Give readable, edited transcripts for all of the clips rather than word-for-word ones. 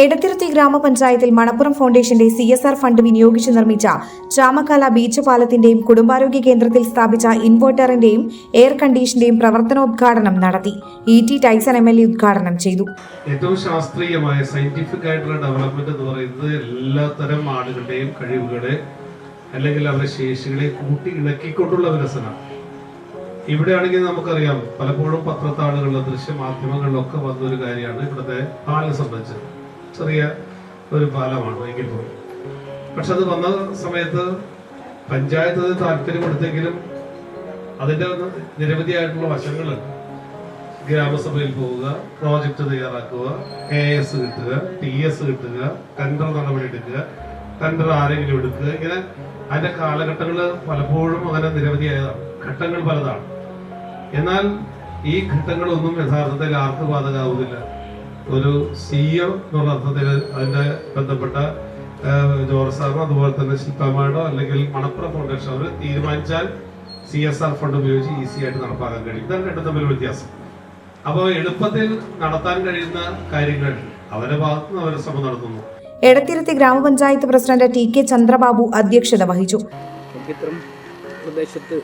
എടത്തിരുത്തി ഗ്രാമപഞ്ചായത്തിൽ മണപ്പുറം ഫൗണ്ടേഷന്റെ CSR fund വിനിയോഗിച്ച് നിർമ്മിച്ച ചാമക്കാല ബീച്ച് പാലത്തിന്റെയും കുടുംബാരോഗ്യ കേന്ദ്രത്തിൽ സ്ഥാപിച്ച ഇൻവെർട്ടറിന്റെയും എയർ കണ്ടീഷന്റെയും പ്രവർത്തനോദ്ഘാടനം നടത്തി. E.T. ടൈസൺ MLA ഉദ്ഘാടനം ചെയ്തു. ഏറ്റവും ശാസ്ത്രീയമായ സയന്റിഫിക് ആയിട്ടുള്ള ഡെവലപ്മെന്റ് എന്ന് പറയുന്നത് എല്ലാത്തരം ആളുകളുടെയും കഴിവുകളെ അല്ലെങ്കിൽ അവരുടെ ശേഷികളെ കൂട്ടി ഇണക്കിക്കൊണ്ടുള്ള വികസനം. ഇവിടെയാണെങ്കിൽ നമുക്കറിയാം, പലപ്പോഴും പത്രത്താളുകളിലും ദൃശ്യമാധ്യമങ്ങളിലൊക്കെ വന്നൊരു കാര്യമാണ് ഇവിടുത്തെ പാലം സംബന്ധിച്ചത്. ചെറിയ ഒരു പാലമാണ് എങ്കിൽ പോലും. പക്ഷെ അത് വന്ന സമയത്ത് പഞ്ചായത്ത് താല്പര്യം കൊടുത്തെങ്കിലും അതിൻ്റെ നിരവധിയായിട്ടുള്ള വശങ്ങളുണ്ട്. ഗ്രാമസഭയിൽ പോവുക, പ്രോജക്റ്റ് തയ്യാറാക്കുക, KS കിട്ടുക, TS കിട്ടുക, ടെൻഡർ നടപടി എടുക്കുക, ടെൻഡർ ആരെങ്കിലും എടുക്കുക, ഇങ്ങനെ അതിന്റെ കാലഘട്ടങ്ങൾ പലപ്പോഴും അങ്ങനെ നിരവധിയായ ഘട്ടങ്ങൾ പലതാണ്. എന്നാൽ ഈ ഘട്ടങ്ങളൊന്നും യഥാർത്ഥത്തിൽ ആർക്ക് ബാധകമാവുന്നില്ല. ഒരു CEO എന്നുള്ള അർത്ഥത്തിൽ അതിന്റെ ബന്ധപ്പെട്ട ജോർജ് സാറോ അതുപോലെ തന്നെ ശില്പമാഡോ അല്ലെങ്കിൽ മണപ്പുറം ഫൗണ്ടേഷൻ അവർ തീരുമാനിച്ചാൽ CSR ഫണ്ട് ഉപയോഗിച്ച് ഈസി ആയിട്ട് നടപ്പാക്കാൻ കഴിയും. ഇതാണ് രണ്ടും തമ്മിൽ വ്യത്യാസം. അപ്പോൾ എളുപ്പത്തിൽ നടത്താൻ കഴിയുന്ന കാര്യങ്ങൾ അവരുടെ ഭാഗത്തുനിന്ന് അവർ ശ്രമം നടത്തുന്നു. എടത്തിരുത്തി ഗ്രാമപഞ്ചായത്ത് പ്രസിഡന്റ് TK ചന്ദ്രബാബു അധ്യക്ഷത വഹിച്ചു. ഇത്തരം പ്രദേശത്ത്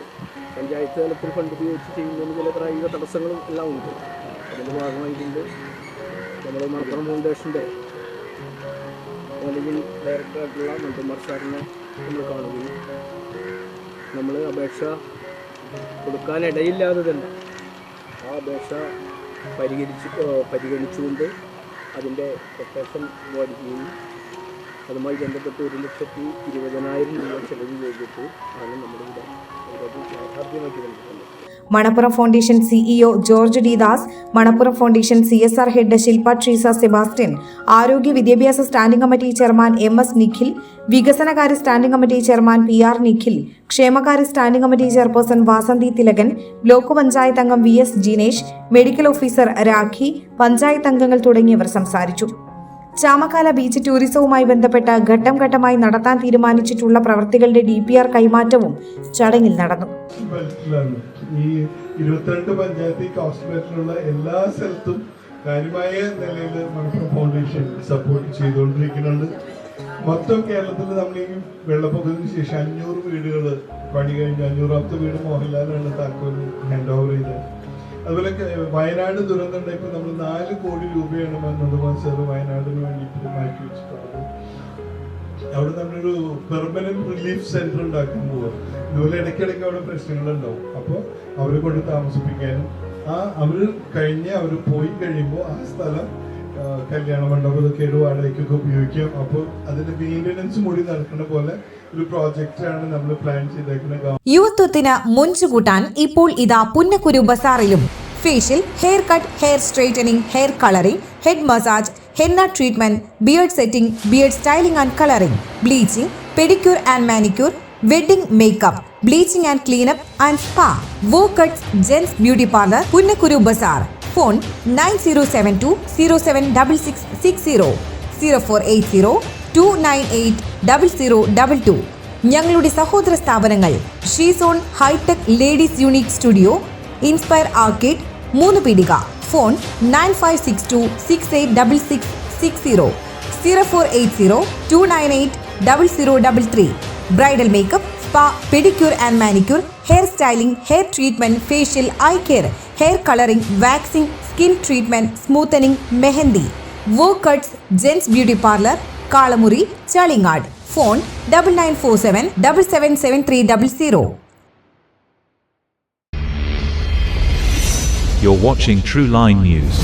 പഞ്ചായത്ത് തലത്തിൽ ഫണ്ട് ഉപയോഗിച്ച് ചെയ്യുന്നതിന് ചില പ്രായോഗിക തടസ്സങ്ങളും എല്ലാം ഉണ്ട്. അതിൻ്റെ ഭാഗമായിട്ടുണ്ട് നമ്മൾ മണപ്പുറം ഫൗണ്ടേഷൻ്റെ മാനേജിംഗ് ഡയറക്ടറായിട്ടുള്ള മന്ത്രിമാർ സാറിനെ നമ്മൾ കാണുകയും നമ്മൾ അപേക്ഷ കൊടുക്കാനിടയില്ലാതെ തന്നെ ആ അപേക്ഷ പരിഗണിച്ചുകൊണ്ട് അതിൻ്റെ കൊട്ടേഷൻ മേടിക്കുകയും അതുമായി ബന്ധപ്പെട്ട് 1,20,000 രൂപ ചെലവ് ചെയ്തിട്ട് ആണ് നമ്മുടെ യാഥാർത്ഥ്യമാക്കി നൽകുന്നത്. Manappuram foundation CEO George D. Das, Manappuram foundation CSR head Shilpa Treesa Sebastian, ആരോഗ്യ വിദ്യാഭ്യാസ standing committee chairman MS Nikhil, വികസനകാര്യ standing committee chairman PR Nikhil, ക്ഷേമകാര്യ standing committee chairperson Vasanthi Thilakan, block panchayat അംഗം VS Jinesh, medical officer Rakhi, panchayat അംഗങ്ങൾ തുടങ്ങിയവർ സംസാരിച്ചു. ചാമക്കാല ബീച്ച് ടൂറിസവുമായി ബന്ധപ്പെട്ട് ഘട്ടം ഘട്ടമായി നടത്താൻ തീരുമാനിച്ചിട്ടുള്ള പ്രവൃത്തികളുടെ DPR കൈമാറ്റവും ചടങ്ങിൽ നടന്നു. ഈ 22 പഞ്ചായത്ത് ഹോസ്പിറ്റലിലുള്ള എല്ലാ സ്ഥലത്തും കാര്യമായ നിലയിൽ മണപ്പുറം ഫൗണ്ടേഷൻ സപ്പോർട്ട് ചെയ്തുകൊണ്ടിരിക്കുന്നുണ്ട്. മൊത്തം കേരളത്തിൽ നമ്മൾ ഈ വെള്ളപ്പൊക്കത്തിന് ശേഷം 500 വീടുകൾ പണി കഴിഞ്ഞ് 500ാമത്തെ വീട് മോഹൻലാലാണ് താക്കോല് ഹാൻഡ് ഓവർ ചെയ്തത്. അതുപോലെ വയനാട് ദുരന്തം ഉണ്ടായപ്പോൾ നമ്മൾ 4 കോടി രൂപയാണ് നന്ദകുമാർ സാർ വയനാടിന് വേണ്ടിയിട്ട് മാറ്റി വെച്ചിട്ടുള്ളത്. അവിടെ നമ്മളൊരു പെർമനന്റ് റിലീഫ് സെന്റർ ഉണ്ടാക്കാൻ പോവുക. ഇതുപോലെ ഇടയ്ക്കിടയ്ക്ക് അവിടെ പ്രശ്നങ്ങളുണ്ടാവും. അപ്പോൾ അവരെ കൊണ്ട് താമസിപ്പിക്കാനും അവർ പോയി കഴിയുമ്പോൾ ആ സ്ഥലം കല്യാണ മണ്ഡപമൊക്കെ വാടകയ്ക്കൊക്കെ ഉപയോഗിക്കാം. അപ്പോൾ അതിന്റെ മെയിൻ്റനൻസ് കൂടി നടക്കുന്ന പോലെ ഒരു പ്രോജക്റ്റാണ് നമ്മൾ പ്ലാൻ ചെയ്തേക്കുന്നത്. യുവത്വത്തിന് മുൻചുകൂട്ടാൻ ഇപ്പോൾ ഇതാ പുന്നക്കുരു ബസാറിലും facial, hair cut, hair straightening, hair colouring, head massage, henna treatment, beard setting, beard styling and colouring, bleaching, pedicure and manicure, wedding makeup, bleaching and cleanup and spa, wow cuts, gents beauty parlour, Punnakkuru Bazar. Phone 9072 076660 0480 298 0022. ഞങ്ങളുടെ സഹോദര സ്ഥാപനങ്ങൾ Shezone hitech ladies unique studio, inspire arcade, 3 Peedika. Phone 9562 686660 0480 298 0033. Bridal makeup, spa, pedicure and manicure, hair styling, hair treatment, facial, eye care, hair colouring, waxing, skin treatment, smoothening, mehndi, wow cuts, gents beauty parlour, Kalamuri, Chalingad. Phone 9947 777300. You're watching True Line News.